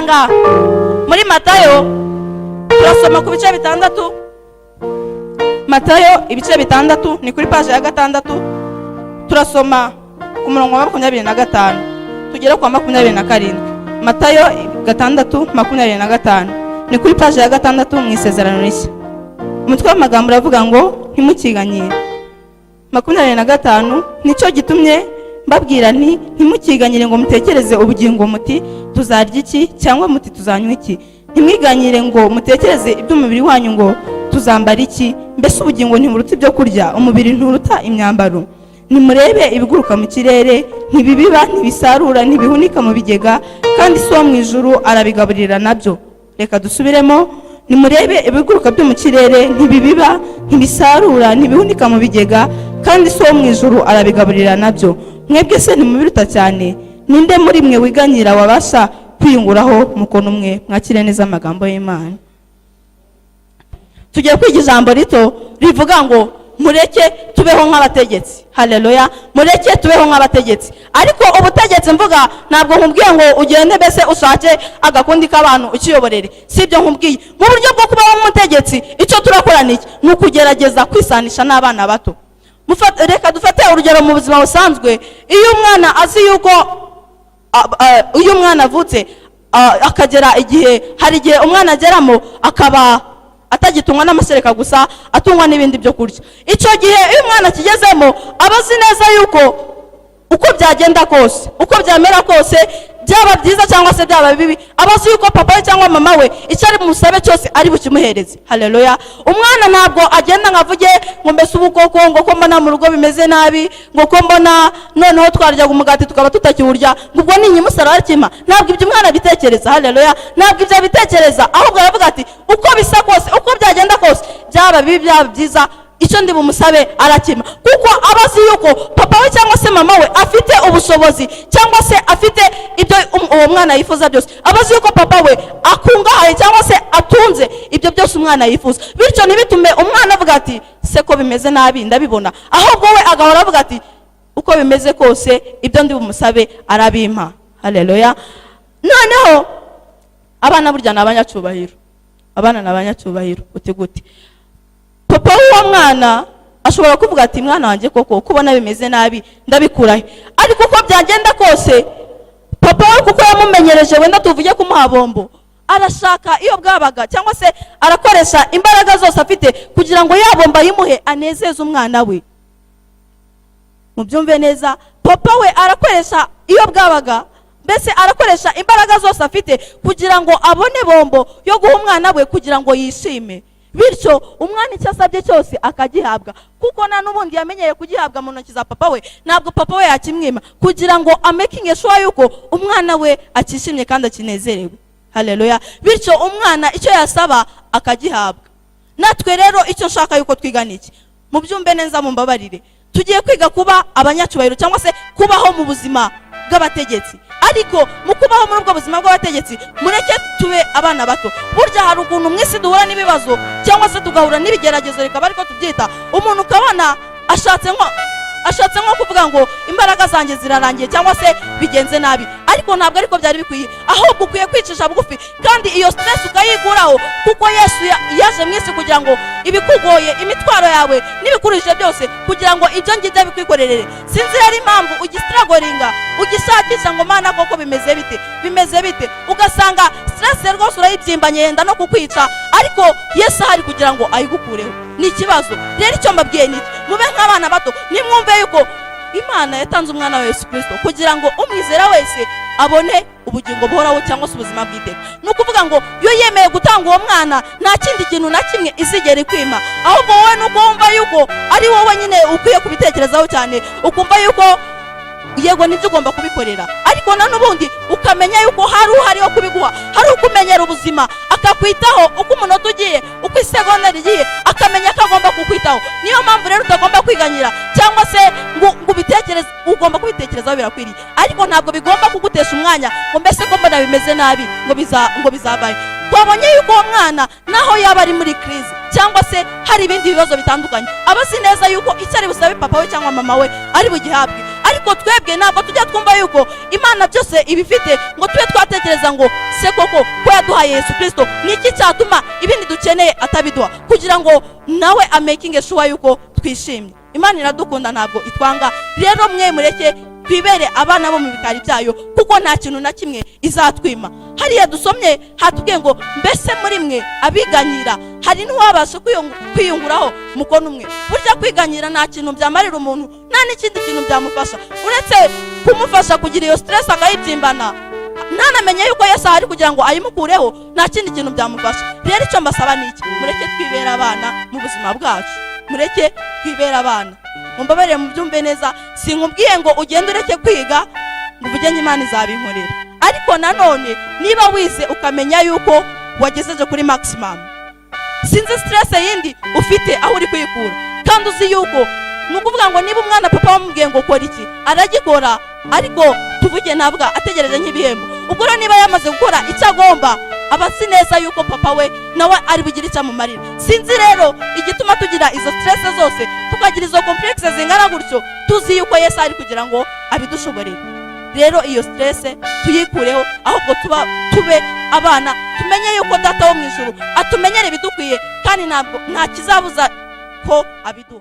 turasanga muri Matayo turasoma ku bice bitandatu. Matayo ibice bitandatu ni kuri page ya 6 turasoma ku murongo wa 25 tugera ku 27. Matayo 6:25 ni kuri page ya 6 mu isezerano rishya. Umutwe w'amagambo uravuga ngo ntimukiganyire. 25 nico gitumye mbabwira nti ntimukiganyire ngo mutekereze ubugingo muti tuzarya iki cyangwa muti tuzanywa iki. Ntimwiganyire ngo mutekereze iby'umubiri wanyu ngo tuzambara iki. Mbese ubugingo ntiburuta ibyo kurya, umubiri nturuta imyambaro. Nimurebe ibiguruka mu kirere, ntibibiba, ntibisarura, ntibihunika mu bigega, kandi so mu ijuru arabigaburira nabyo. Reka dusubiremo. Nimurebe ibiguruka byo mu kirere, ntibibiba, ntibisarura, ntibihunika mu bigega, kandi so mu ijuru arabigaburira nabyo. Mwebwe se ntimubiruta cyane? Ninde muri mwe wiganyira wabasha kwiyunguraho mukono umwe? Mwakire neza amagambo y'Imana. Tugiye kwiga ijambo rito rivuga ngo mureke tubeho nk'abategetsi. Haleluya. Mureke tubeho nk'abategetsi. Ariko ubutegetsi mvuga ntabwo nkubwiye ngo ugende bese ushake agakundi k'abantu ukiyoborere. Sibyo nkubwiye. Mu buryo bwo kubaho nk'umutegetsi icyo turakora niki? Ni ukugerageza kwisanisha n'abana bato. Reka dufate urugero mu buzima busanzwe. Iyo umwana azi yuko iyo umwana avutse akagera igihe hari igihe umwana ageramo akaba atagitungwa n'amasereka gusa, atungwa n'ibindi byo kurya. Icyo gihe iyo umwana kigezemo abazi neza yuko uko byagenda kose, uko byamera kose, byaba byiza cyangwa se byaba bibi, abazi yuko papa we cyangwa mama we icyo ari musabe cyose ari bukimuhereze. Haleluya. Umwana ntabwo agenda ngavuge ngo mbese ubukoko ngo ko mbona mu rugo bimeze nabi, ngo ko mbona noneho twaryaga umugati tukaba tutakiwurya, ubwo ni nyimusara arkima. Ntabwo ibyo umwana bitekereza. Haleluya. Ntabwo ibyo bitekereza, ahubwo aravuga ati uko bisa kose, uko byagenda kose, byaba bibi byaba byiza, icyo ndi bumusabe arakima. Kuko abazi yuko papa we cyangwa se mama we afite ubushobozi cyangwa se afite ibyo uwo mwana yifuza byose. Abazi yuko papa we akungahaye cyangwa se atunze ibyo byose umwana yifuza. Bityo ntibitume umwana avuga ati se ko bimeze nabi ndabibona, ahubwo we agahora avuga ati uko bimeze kose ibyo ndi bumusabe arabimpa. Haleluya. Noneho abana burya n'abanyacyubahiro. Abana n'abanyacyubahiro. Uti gute? Papa w'uwo mwana ashobora kuvuga ati mwana wanjye koko kubona bimeze nabi ndabikurahe. Ariko uko byagenda kose papa we kuko yamumenyereje wenda tuvuge kumuha bombo, arashaka iyo bwabaga cyangwa se arakoresha imbaraga zose afite kugira ngo yabomba yimuhe anezeze umwana we. Mubyumve neza, papa we arakoresha iyo bwabaga, mbese arakoresha imbaraga zose afite kugira ngo abone bombo yo guha umwana we kugira ngo yishime. Bityo umwana icyo asabye cyose akagihabwa, kuko na n'ubundi yamenyeye kugihabwa mu ntoki za papa we. Ntabwo papa we yakimwima kugira ngo amakinge sure yuko umwana we akishimye kandi akinezerewe. Haleluya. Bityo umwana icyo yasaba akagihabwa. Natwe rero icyo nshaka yuko twigana iki, mubyumve neza mumbabarire, tugiye kwiga kuba abanyacyubahiro cyangwa se kubaho mu buzima bw'abategetsi. Ariko mu kubaho muri ubwo buzima bw'abategetsi mureke tube abana bato. Burya hari ukuntu mwisi duhura n'ibibazo cyangwa se tugahura n'ibigeragezo reka bariko tubyita, umuntu ukabona ashatse nko kuvuga ngo imbaraga zanjye zirarangiye cyangwa se bigenze nabi. Ariko ntabwo ariko byari bikwiye, ahubwo ukwiye kwicisha bugufi kandi iyo stress ukayiguraho, kuko Yesu yaje mwisi kugira ngo ibikugoye, imitwaro yawe n'ibikurije byose kugira ngo ibyo ngibyo bikwikorerere. Sinzi yari impamvu ugistragoringa ugishakisha ngo mana koko bimeze bite, ugasanga stress rwose urayibyimbanye yenda no kukwica, ariko Yesu hari kugira ngo ayigukureho. Ni ikibazo rero icyo mbabwiye ni mube nk'abana bato, nimwumve yuko Imana yatanze umwana wa Yesu Kristo kugira ngo umwizera wese abone ubugingo buhoraho cyangwa se ubuzima bw'iteka. Nuko uvuga ngo yo yemeye gutanga uwo mwana nta kindi kintu na kimwe izigera ikwima, ahubwo wowe nuko wumva yuko ari wowe nyine ukwiye kubitekerezaho cyane, ukumva yuko yego nibyo ugomba kubikorera, ariko na n'ubundi ukamenya yuko hari uhari wo kubiguha, hari ukumenyera ubuzima akakwitaho, uko umunota ugiye, uko isegonda rigiye akamenya ko agomba kukwitaho. Niyo mpamvu rero utagomba kwiganyira cyangwa se ngo ubitekereze, ugomba kubitekerezaho birakwiriye, ariko ntabwo bigomba kugutesha umwanya ngo mbese ko mbona bimeze nabi ngo bizabaye. Twabonye yuko uwo mwana naho yaba ari muri crise cyangwa se hari ibindi bibazo bitandukanye, abazi neza yuko icyo ari busabe papa we cyangwa mama we ari bugihabwe. ariko twebwe ntabwo tujya twumva yuko Imana byose ibifite ngo tube twatekereza ngo se koko ko yaduhaye Yesu Kristo niki cyatuma ibindi dukeneye atabiduha kugira ngo nawe amaking sure yuko twishimye. Imana iradukunda ntabwo itwanga. Rero mwe mureke twibere abana bo mu bikari byayo kuko nta kintu na kimwe izatwima. Hariya dusomye hatubwiye ngo mbese muri mwe abiganyira hari n'uwabasha kwiyunguraho mukono umwe. Burya kwiganyira nta kintu byamarira umuntu, nta n'ikindi kintu byamufasha uretse kumufasha kugira iyo stress akayibyimbana. Nanamenye yuko Yesu ari kugira ngo ayimukureho, nta kindi kintu byamufasha. Rero icyo mbasaba ni iki? Mureke twibera abana mu buzima bwacu, mureke twibera abana. Mumbabarire mu byumve neza, sinkubwiye ngo ugende ureke kwiga ngo uvuge Imana izabinkorera. Ariko nanone niba wize ukamenya yuko wagejeje kuri maximum, sinzi stress yindi ufite aho uri kwikura, kandi uzi yuko nukuvuga ngo niba umwana papa wamubwiye ngo kora iki aragikora, ariko tuvuge ntabwo ategereje nk'ibihembo. Ubwo rero niba yamaze gukora icyo agomba, abasi neza yuko papa we nawe ari bugira icyo amumarira. Sinzi rero igituma tugira izo stress zose, tukagira izo complexes zingana gutyo, tuzi yuko Yesu ari kugira ngo abidushoborere. Rero iyo stress tuyikureho, ahubwo tube abana, tumenye yuko Data wo mu ijuru atumenyera ibidukwiye, kandi ntabwo nta kizabuza ko abiduha.